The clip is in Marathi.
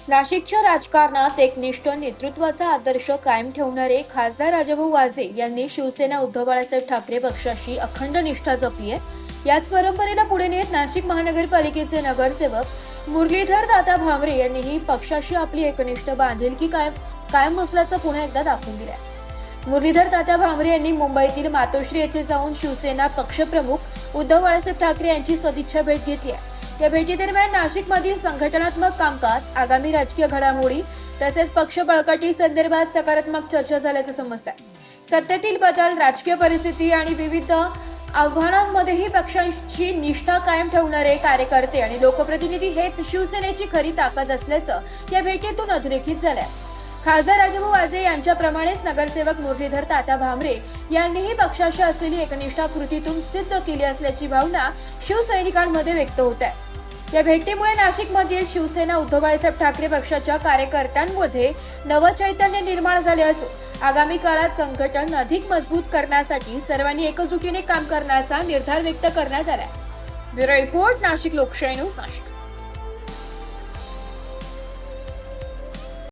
नाशिकच्या राजकारणात एकनिष्ठ नेतृत्वाचा आदर्श कायम ठेवणारे खासदार राजाभाऊ वाजे यांनी शिवसेना उद्धव बाळासाहेब ठाकरे पक्षाशी अखंड निष्ठा जपली आहे। याच परंपरेला पुढे नेत नाशिक महानगरपालिकेचे नगरसेवक मुरलीधर तात्या भामरे यांनीही पक्षाशी आपली एकनिष्ठ बांधिलकी कायम असल्याचं पुन्हा एकदा दाखवून दिलंय। मुरलीधर तात्या भामरे यांनी मुंबईतील मातोश्री येथे जाऊन शिवसेना पक्षप्रमुख उद्धव बाळासाहेब ठाकरे यांची सदिच्छा भेट घेतली आहे। या भेटीदरम्यान नाशिकमधील संघटनात्मक कामकाज, आगामी राजकीय घडामोडी तसेच पक्ष बळकटी संदर्भात सकारात्मक चर्चा झाल्याचं समजतंय। सत्तेतील बदल, राजकीय परिस्थिती आणि विविध आव्हानांमध्येही पक्षाची निष्ठा कायम ठेवणारे कार्यकर्ते आणि लोकप्रतिनिधी हेच शिवसेनेची खरी ताकद असल्याचं या भेटीतून अधोरेखित झालंय। खासदार राजाभाऊ वाजे यांच्याप्रमाणेच नगरसेवक मुरलीधर तात्या भामरे यांनीही पक्षाशी असलेली एकनिष्ठा कृतीतून सिद्ध केली असल्याची भावना शिवसैनिकांमध्ये व्यक्त होत आहे। या भेटीमुळे नाशिकमधील शिवसेना उद्धव बाळासाहेब ठाकरे पक्षाच्या कार्यकर्त्यांमध्ये नवचैतन्य निर्माण झाले असून आगामी काळात संघटन अधिक मजबूत करण्यासाठी सर्वांनी एकजुटीने काम करण्याचा निर्धार व्यक्त करण्यात आला। ब्युरो रिपोर्ट, नाशिक लोकशाही न्यूज, नाशिक।